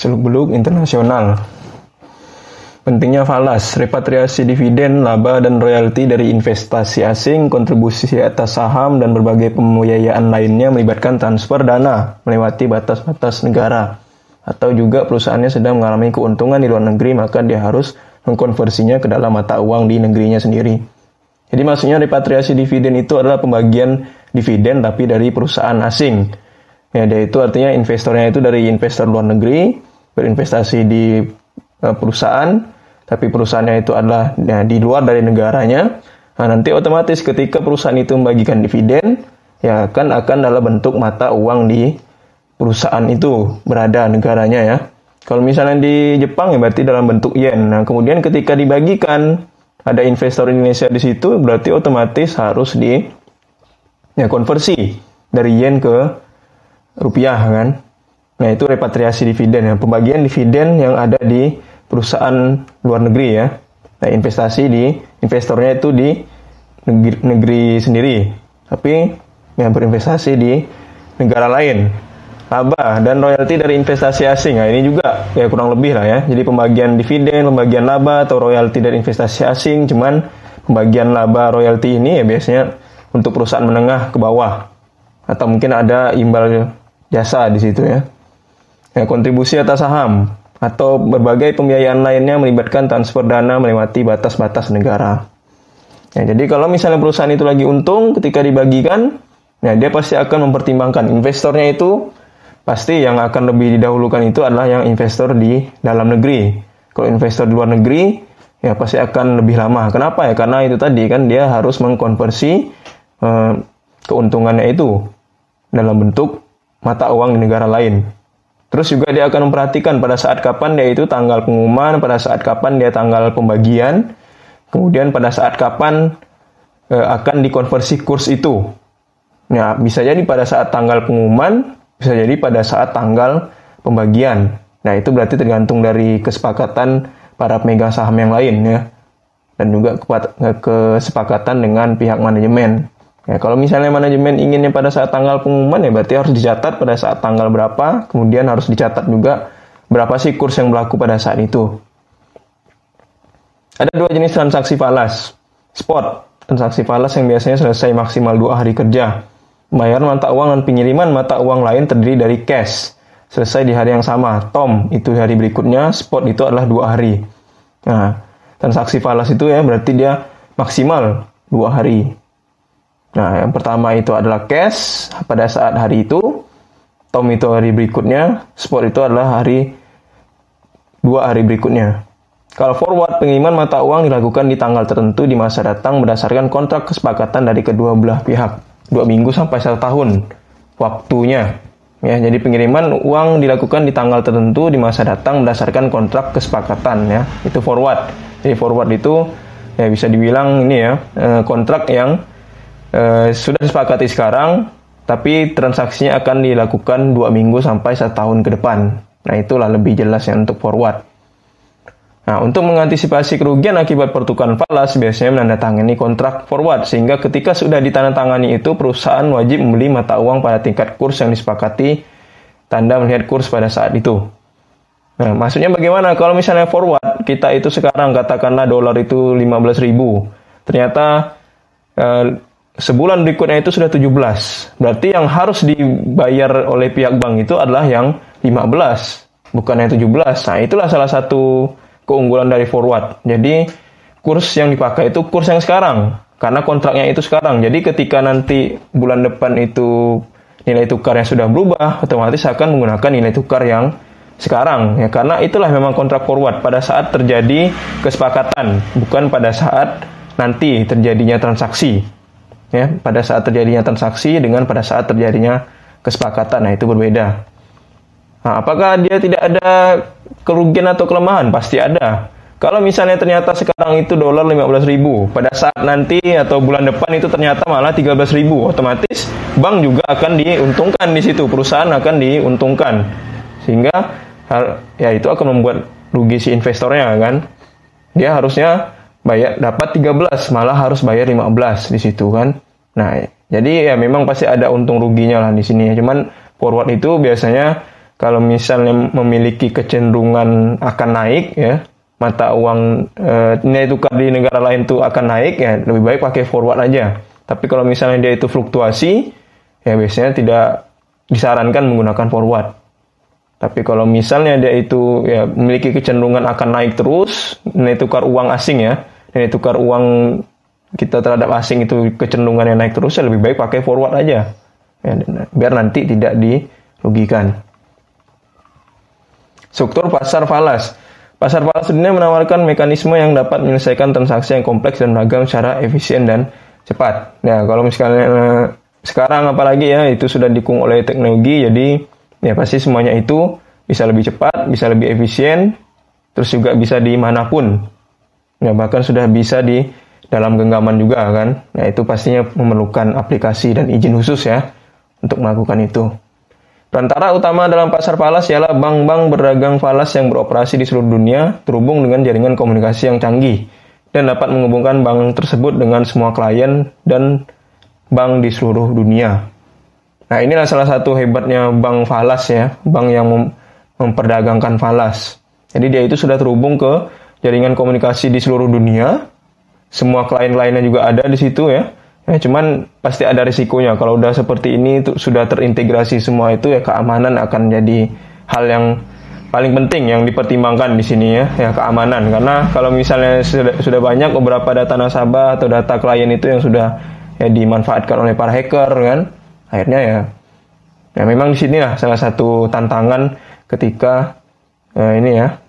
seluk-beluk internasional. Pentingnya falas, repatriasi dividen, laba, dan royalti dari investasi asing, kontribusi atas saham, dan berbagai pembiayaan lainnya melibatkan transfer dana melewati batas-batas negara. Atau juga perusahaannya sedang mengalami keuntungan di luar negeri, maka dia harus mengkonversinya ke dalam mata uang di negerinya sendiri. Jadi maksudnya repatriasi dividen itu adalah pembagian dividen tapi dari perusahaan asing. Ya, dia itu artinya investornya itu dari investor luar negeri, berinvestasi di perusahaan, tapi perusahaannya itu adalah di luar dari negaranya. Nah, nanti otomatis ketika perusahaan itu membagikan dividen, ya kan akan dalam bentuk mata uang di perusahaan itu berada negaranya ya. Kalau misalnya di Jepang ya berarti dalam bentuk yen. Nah, kemudian ketika dibagikan ada investor Indonesia di situ, berarti otomatis harus konversi dari yen ke rupiah kan. Nah, itu repatriasi dividen ya, pembagian dividen yang ada di perusahaan luar negeri ya. Nah, investasi di investornya itu di negeri sendiri, tapi yang berinvestasi di negara lain. Laba dan royalti dari investasi asing. Nah, ini juga ya kurang lebih lah ya. Jadi pembagian dividen, pembagian laba atau royalti dari investasi asing. Cuman pembagian laba royalti ini ya biasanya untuk perusahaan menengah ke bawah, atau mungkin ada imbal jasa di situ ya. Ya, kontribusi atas saham atau berbagai pembiayaan lainnya melibatkan transfer dana melewati batas-batas negara. Ya, jadi kalau misalnya perusahaan itu lagi untung ketika dibagikan, ya dia pasti akan mempertimbangkan investornya itu, pasti yang akan lebih didahulukan itu adalah yang investor di dalam negeri. Kalau investor di luar negeri, ya pasti akan lebih lama. Kenapa ya? Karena itu tadi kan dia harus mengkonversi keuntungannya itu dalam bentuk mata uang di negara lain. Terus juga dia akan memperhatikan pada saat kapan dia itu tanggal pengumuman, pada saat kapan dia tanggal pembagian, kemudian pada saat kapan akan dikonversi kurs itu. Nah, bisa jadi pada saat tanggal pengumuman, bisa jadi pada saat tanggal pembagian. Nah, itu berarti tergantung dari kesepakatan para pemegang saham yang lain ya. Dan juga kesepakatan dengan pihak manajemen. Ya, kalau misalnya manajemen inginnya pada saat tanggal pengumuman ya berarti harus dicatat pada saat tanggal berapa, kemudian harus dicatat juga berapa sih kurs yang berlaku pada saat itu. Ada dua jenis transaksi falas. Spot, transaksi falas yang biasanya selesai maksimal 2 hari kerja. Pembayaran mata uang dan pengiriman mata uang lain terdiri dari cash, selesai di hari yang sama. Tom, itu hari berikutnya, spot itu adalah 2 hari. Nah, transaksi falas itu ya berarti dia maksimal 2 hari. Nah, yang pertama itu adalah cash pada saat hari itu, tom itu hari berikutnya, spot itu adalah 2 hari berikutnya. Kalau forward, pengiriman mata uang dilakukan di tanggal tertentu di masa datang berdasarkan kontrak kesepakatan dari kedua belah pihak. 2 minggu sampai 1 tahun waktunya. Ya, jadi pengiriman uang dilakukan di tanggal tertentu di masa datang berdasarkan kontrak kesepakatan ya. Itu forward. Jadi forward itu ya bisa dibilang ini ya, kontrak yang sudah disepakati sekarang, tapi transaksinya akan dilakukan 2 minggu sampai 1 tahun ke depan. Nah, itulah lebih jelas ya untuk forward. Nah, untuk mengantisipasi kerugian akibat pertukaran falas, biasanya menandatangani kontrak forward, sehingga ketika sudah ditandatangani itu, perusahaan wajib membeli mata uang pada tingkat kurs yang disepakati, tanda melihat kurs pada saat itu. Nah, maksudnya bagaimana? Kalau misalnya forward, kita itu sekarang katakanlah dolar itu 15.000, ternyata sebulan berikutnya itu sudah 17. Berarti yang harus dibayar oleh pihak bank itu adalah yang 15, bukan yang 17. Nah, itulah salah satu keunggulan dari forward. Jadi, kurs yang dipakai itu kurs yang sekarang, karena kontraknya itu sekarang. Jadi, ketika nanti bulan depan itu nilai tukarnya sudah berubah, otomatis akan menggunakan nilai tukar yang sekarang. Ya, karena itulah memang kontrak forward pada saat terjadi kesepakatan, bukan pada saat nanti terjadinya transaksi. Ya, pada saat terjadinya transaksi dengan pada saat terjadinya kesepakatan, nah itu berbeda. Nah, apakah dia tidak ada kerugian atau kelemahan? Pasti ada. Kalau misalnya ternyata sekarang itu dolar 15.000, pada saat nanti atau bulan depan itu ternyata malah 13.000, otomatis bank juga akan diuntungkan di situ, perusahaan akan diuntungkan. Sehingga ya itu akan membuat rugi si investornya kan. Dia harusnya dapat 13, malah harus bayar 15 di situ kan. Nah, jadi ya memang pasti ada untung ruginya lah di sini. Cuman forward itu biasanya kalau misalnya memiliki kecenderungan akan naik ya, mata uang nilai tukar di negara lain tuh akan naik ya, lebih baik pakai forward aja. Tapi kalau misalnya dia itu fluktuasi, ya biasanya tidak disarankan menggunakan forward. Tapi kalau misalnya dia itu ya memiliki kecenderungan akan naik terus, nilai tukar uang asing ya, nilai tukar uang kita terhadap asing itu kecenderungannya naik terus, ya lebih baik pakai forward aja. Ya, biar nanti tidak dirugikan. Struktur pasar falas. Pasar falas dunia menawarkan mekanisme yang dapat menyelesaikan transaksi yang kompleks dan beragam secara efisien dan cepat. Ya, kalau misalnya sekarang apalagi ya, itu sudah didukung oleh teknologi, jadi ya pasti semuanya itu bisa lebih cepat, bisa lebih efisien, terus juga bisa dimanapun. Ya, bahkan sudah bisa di dalam genggaman juga kan. Nah, itu pastinya memerlukan aplikasi dan izin khusus ya untuk melakukan itu. Perantara utama dalam pasar falas ialah bank-bank berdagang falas yang beroperasi di seluruh dunia, terhubung dengan jaringan komunikasi yang canggih, dan dapat menghubungkan bank tersebut dengan semua klien dan bank di seluruh dunia. Nah, inilah salah satu hebatnya bank falas ya, bank yang memperdagangkan falas. Jadi dia itu sudah terhubung ke jaringan komunikasi di seluruh dunia, semua klien-kliennya juga ada di situ ya. Cuman pasti ada risikonya. Kalau udah seperti ini sudah terintegrasi semua itu ya, keamanan akan jadi hal yang paling penting yang dipertimbangkan di sini ya keamanan. Karena kalau misalnya sudah banyak beberapa data nasabah atau data klien itu yang sudah ya dimanfaatkan oleh para hacker kan, akhirnya ya memang di sinilah salah satu tantangan ketika ini ya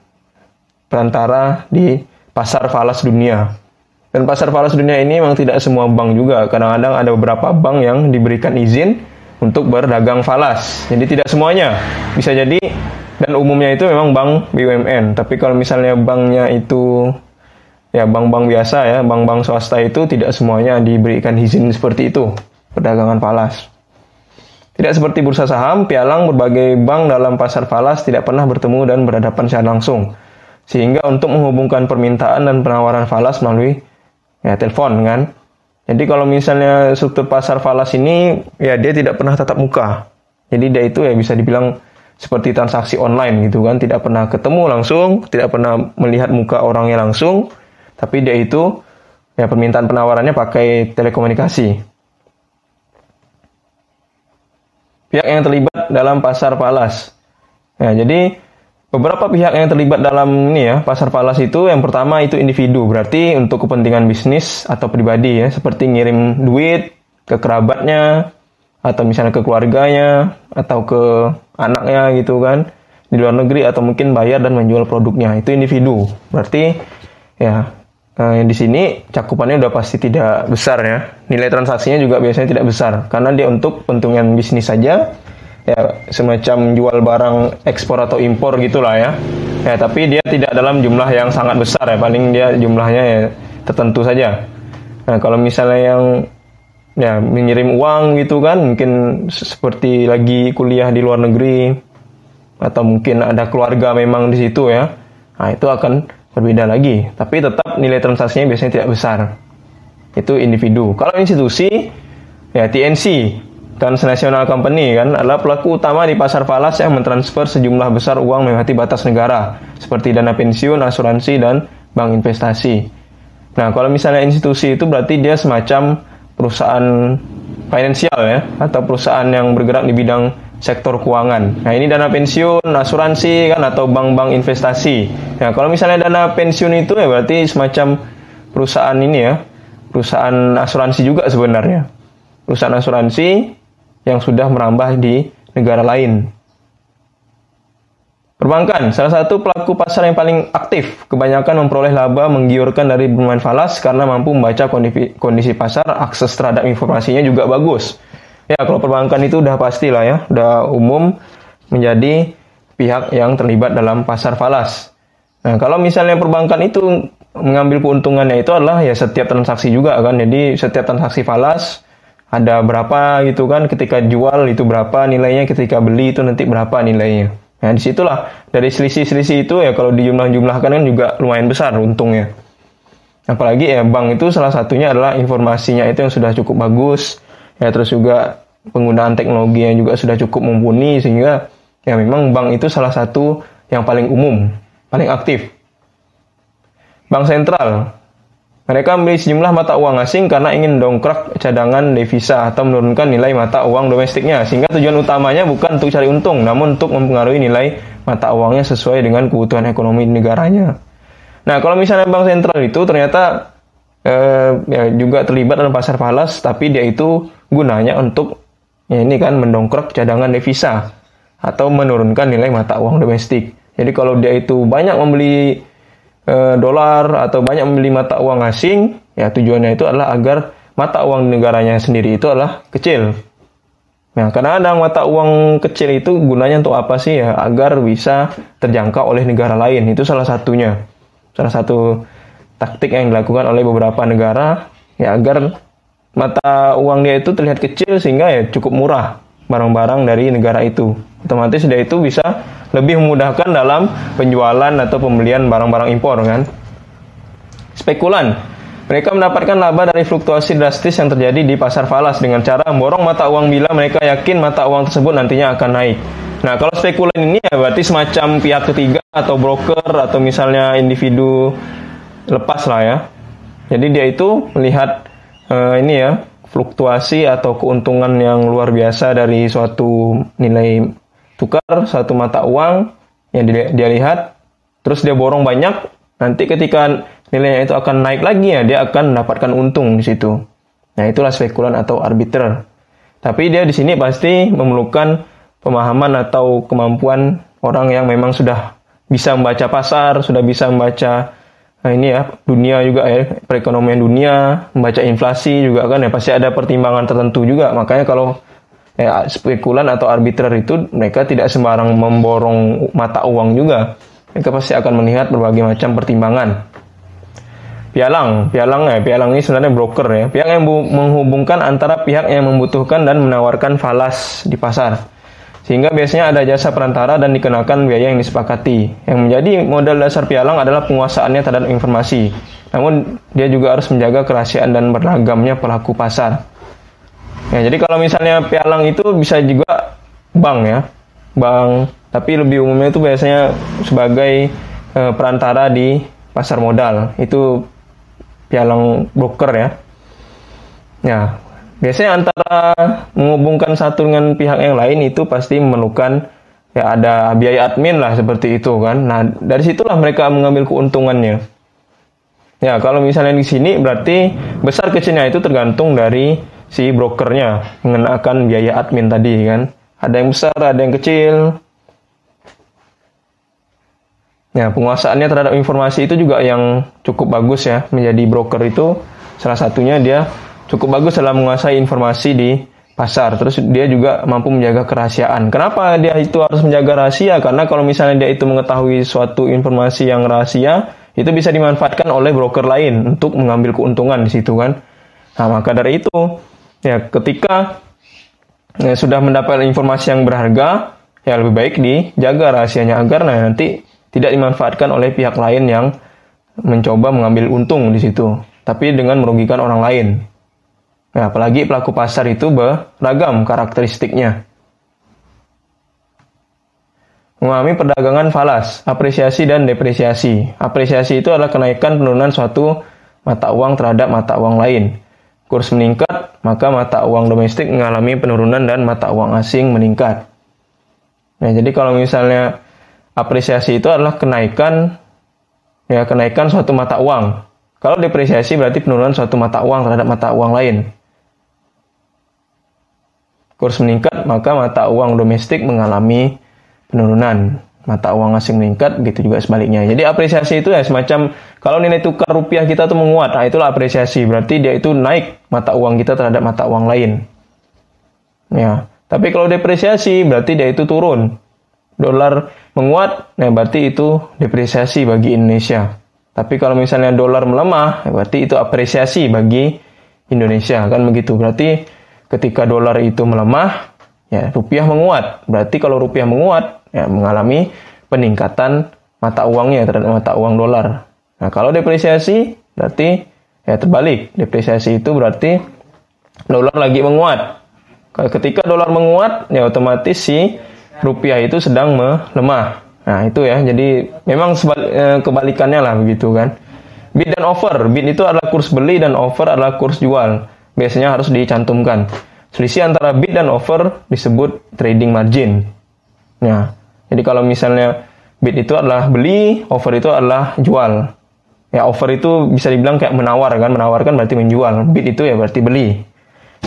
perantara di pasar falas dunia. Dan pasar falas dunia ini memang tidak semua bank juga. Kadang-kadang ada beberapa bank yang diberikan izin untuk berdagang falas. Jadi tidak semuanya. Bisa jadi, dan umumnya itu memang bank BUMN. Tapi kalau misalnya banknya itu ya bank-bank biasa ya, bank-bank swasta itu tidak semuanya diberikan izin seperti itu, perdagangan falas. Tidak seperti bursa saham, pialang berbagai bank dalam pasar falas tidak pernah bertemu dan berhadapan secara langsung. Sehingga untuk menghubungkan permintaan dan penawaran falas melalui ya telepon kan. Jadi kalau misalnya struktur pasar falas ini ya dia tidak pernah tatap muka. Jadi dia itu ya bisa dibilang seperti transaksi online gitu kan, tidak pernah ketemu langsung, tidak pernah melihat muka orangnya langsung, tapi dia itu ya permintaan penawarannya pakai telekomunikasi. Pihak yang terlibat dalam pasar falas. Ya, jadi beberapa pihak yang terlibat dalam ini ya pasar falas itu, yang pertama itu individu, berarti untuk kepentingan bisnis atau pribadi ya, seperti ngirim duit ke kerabatnya atau misalnya ke keluarganya atau ke anaknya gitu kan di luar negeri, atau mungkin bayar dan menjual produknya, itu individu. Berarti ya di sini cakupannya udah pasti tidak besar ya, nilai transaksinya juga biasanya tidak besar karena dia untuk kepentingan bisnis saja. Ya, semacam jual barang ekspor atau impor gitulah ya. Ya, tapi dia tidak dalam jumlah yang sangat besar ya, paling dia jumlahnya ya tertentu saja. Nah, kalau misalnya yang ya mengirim uang gitu kan, mungkin seperti lagi kuliah di luar negeri atau mungkin ada keluarga memang di situ ya. Nah, itu akan berbeda lagi, tapi tetap nilai transaksinya biasanya tidak besar. Itu individu. Kalau institusi ya TNC, Transnational Company kan, adalah pelaku utama di pasar falas yang mentransfer sejumlah besar uang melewati batas negara, seperti dana pensiun, asuransi, dan bank investasi. Nah, kalau misalnya institusi itu berarti dia semacam perusahaan finansial ya, atau perusahaan yang bergerak di bidang sektor keuangan. Nah, ini dana pensiun, asuransi kan, atau bank-bank investasi. Nah, kalau misalnya dana pensiun itu ya berarti semacam perusahaan ini ya, perusahaan asuransi juga sebenarnya. Perusahaan asuransi yang sudah merambah di negara lain. Perbankan, salah satu pelaku pasar yang paling aktif, kebanyakan memperoleh laba menggiurkan dari bermain falas karena mampu membaca kondisi pasar, akses terhadap informasinya juga bagus. Ya, kalau perbankan itu udah pastilah ya, udah umum menjadi pihak yang terlibat dalam pasar falas. Nah, kalau misalnya perbankan itu mengambil keuntungannya itu adalah ya setiap transaksi juga kan, jadi setiap transaksi falas ada berapa gitu kan, ketika jual itu berapa nilainya, ketika beli itu nanti berapa nilainya. Nah, disitulah dari selisih-selisih itu ya kalau dijumlah-jumlahkan kan juga lumayan besar untungnya. Apalagi ya bank itu salah satunya adalah informasinya itu yang sudah cukup bagus, ya terus juga penggunaan teknologi yang juga sudah cukup mumpuni, sehingga Ya memang bank itu salah satu yang paling umum, paling aktif. Bank sentral, mereka membeli sejumlah mata uang asing karena ingin mendongkrak cadangan devisa atau menurunkan nilai mata uang domestiknya. Sehingga tujuan utamanya bukan untuk cari untung, namun untuk mempengaruhi nilai mata uangnya sesuai dengan kebutuhan ekonomi negaranya. Nah, kalau misalnya bank sentral itu ternyata ya juga terlibat dalam pasar falas, tapi dia itu gunanya untuk ya ini kan mendongkrak cadangan devisa atau menurunkan nilai mata uang domestik. Jadi kalau dia itu banyak membeli dolar atau banyak membeli mata uang asing, ya tujuannya itu adalah agar mata uang negaranya sendiri itu adalah kecil. Nah, kadang-kadang mata uang kecil itu gunanya untuk apa sih ya? Agar bisa terjangkau oleh negara lain. Itu salah satunya. Salah satu taktik yang dilakukan oleh beberapa negara ya agar mata uang dia itu terlihat kecil sehingga ya cukup murah barang-barang dari negara itu. Otomatis dia itu bisa lebih memudahkan dalam penjualan atau pembelian barang-barang impor kan. Spekulan, mereka mendapatkan laba dari fluktuasi drastis yang terjadi di pasar falas dengan cara memborong mata uang bila mereka yakin mata uang tersebut nantinya akan naik. Nah, kalau spekulan ini ya berarti semacam pihak ketiga atau broker atau misalnya individu lepas lah ya. Jadi dia itu melihat ini ya fluktuasi atau keuntungan yang luar biasa dari suatu nilai tukar, suatu mata uang yang dia lihat, terus dia borong banyak, nanti ketika nilainya itu akan naik lagi ya, dia akan mendapatkan untung di situ. Nah, itulah spekulan atau arbiter. Tapi dia di sini pasti memerlukan pemahaman atau kemampuan orang yang memang sudah bisa membaca pasar, sudah bisa membaca ini ya, dunia juga ya, perekonomian dunia, membaca inflasi juga kan ya, pasti ada pertimbangan tertentu juga. Makanya kalau spekulan atau arbiter itu mereka tidak sembarang memborong mata uang juga. Mereka pasti akan melihat berbagai macam pertimbangan. Pialang ini sebenarnya broker ya, pihak yang menghubungkan antara pihak yang membutuhkan dan menawarkan falas di pasar. Sehingga biasanya ada jasa perantara dan dikenakan biaya yang disepakati. Yang menjadi modal dasar pialang adalah penguasaannya terhadap informasi. Namun dia juga harus menjaga kerahasiaan dan beragamnya pelaku pasar. Ya, jadi kalau misalnya pialang itu bisa juga bank ya, bank. Tapi lebih umumnya itu biasanya sebagai perantara di pasar modal. Itu pialang broker ya. Ya. Biasanya antara menghubungkan satu dengan pihak yang lain itu pasti memerlukan ya ada biaya admin lah seperti itu kan. Nah, dari situlah mereka mengambil keuntungannya. Ya, kalau misalnya di sini berarti besar kecilnya itu tergantung dari si brokernya mengenakan biaya admin tadi kan. Ada yang besar, ada yang kecil. Ya, penguasaannya terhadap informasi itu juga yang cukup bagus ya. Menjadi broker itu salah satunya dia cukup bagus dalam menguasai informasi di pasar. Terus dia juga mampu menjaga kerahasiaan. Kenapa dia itu harus menjaga rahasia? Karena kalau misalnya dia itu mengetahui suatu informasi yang rahasia, itu bisa dimanfaatkan oleh broker lain untuk mengambil keuntungan di situ kan. Nah, maka dari itu, ya ketika sudah mendapat informasi yang berharga, ya lebih baik dijaga rahasianya agar nanti tidak dimanfaatkan oleh pihak lain yang mencoba mengambil untung di situ, tapi dengan merugikan orang lain. Nah, apalagi pelaku pasar itu beragam karakteristiknya. Memahami perdagangan falas, apresiasi dan depresiasi. Apresiasi itu adalah kenaikan penurunan suatu mata uang terhadap mata uang lain. Kurs meningkat, maka mata uang domestik mengalami penurunan dan mata uang asing meningkat. Nah, jadi kalau misalnya apresiasi itu adalah kenaikan suatu mata uang. Kalau depresiasi berarti penurunan suatu mata uang terhadap mata uang lain. Kurs meningkat, maka mata uang domestik mengalami penurunan. Mata uang asing meningkat, begitu juga sebaliknya. Jadi apresiasi itu ya semacam, kalau nilai tukar rupiah kita tuh menguat, nah itulah apresiasi. Berarti dia itu naik mata uang kita terhadap mata uang lain. Ya, tapi kalau depresiasi, berarti dia itu turun. Dolar menguat, nah berarti itu depresiasi bagi Indonesia. Tapi kalau misalnya dolar melemah, berarti itu apresiasi bagi Indonesia. Kan begitu, berarti ketika dolar itu melemah, ya rupiah menguat. Berarti kalau rupiah menguat, ya mengalami peningkatan mata uangnya terhadap mata uang dolar. Nah, kalau depresiasi berarti ya terbalik. Depresiasi itu berarti dolar lagi menguat. Ketika dolar menguat, ya otomatis si rupiah itu sedang melemah. Nah, itu ya. Jadi memang kebalikannya lah begitu kan. Bid dan offer. Bid itu adalah kurs beli dan offer adalah kurs jual. Biasanya harus dicantumkan. Selisih antara bid dan offer disebut trading margin. Nah, jadi kalau misalnya bid itu adalah beli, offer itu adalah jual. Ya, offer itu bisa dibilang kayak menawar kan. Menawarkan berarti menjual. Bid itu ya berarti beli.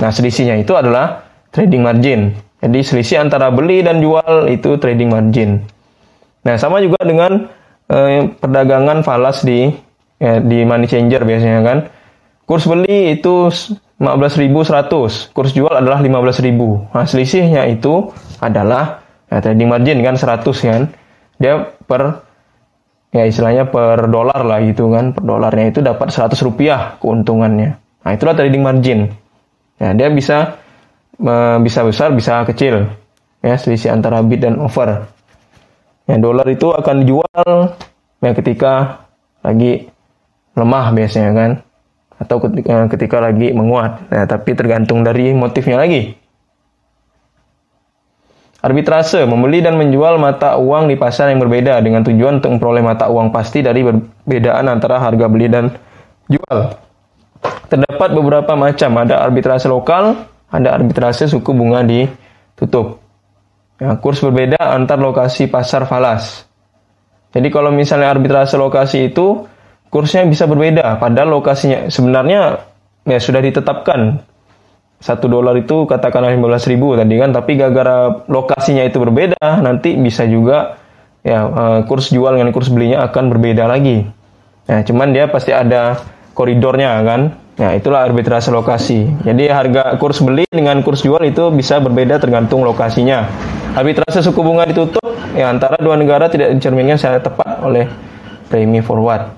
Nah, selisihnya itu adalah trading margin. Jadi selisih antara beli dan jual itu trading margin. Nah, sama juga dengan perdagangan falas di money changer biasanya kan. Kurs beli itu 15.100, kurs jual adalah 15.000. Nah, selisihnya itu adalah trading margin kan 100 kan. Dia istilahnya per dolar lah gitu kan. Per dolarnya itu dapat 100 rupiah keuntungannya. Nah, itulah trading margin. Ya, dia bisa besar, bisa kecil. Ya, selisih antara bid dan offer. Ya, dolar itu akan dijual ya ketika lagi lemah biasanya kan, atau ketika lagi menguat. Nah, tapi tergantung dari motifnya lagi. Arbitrase, membeli dan menjual mata uang di pasar yang berbeda dengan tujuan untuk memperoleh mata uang pasti dari perbedaan antara harga beli dan jual. Terdapat beberapa macam, ada arbitrase lokal, ada arbitrase suku bunga ditutup. Ya, kurs berbeda antar lokasi pasar falas. Jadi kalau misalnya arbitrase lokasi itu kursnya bisa berbeda, padahal lokasinya sebenarnya ya sudah ditetapkan. $1 itu katakanlah 15.000 tadi kan, tapi gara-gara lokasinya itu berbeda, nanti bisa juga ya kurs jual dengan kurs belinya akan berbeda lagi. Nah, cuman dia pasti ada koridornya kan. Ya, itulah arbitrase lokasi. Jadi harga kurs beli dengan kurs jual itu bisa berbeda tergantung lokasinya. Arbitrase suku bunga ditutup ya antara dua negara tidak dicerminkan secara tepat oleh premi forward.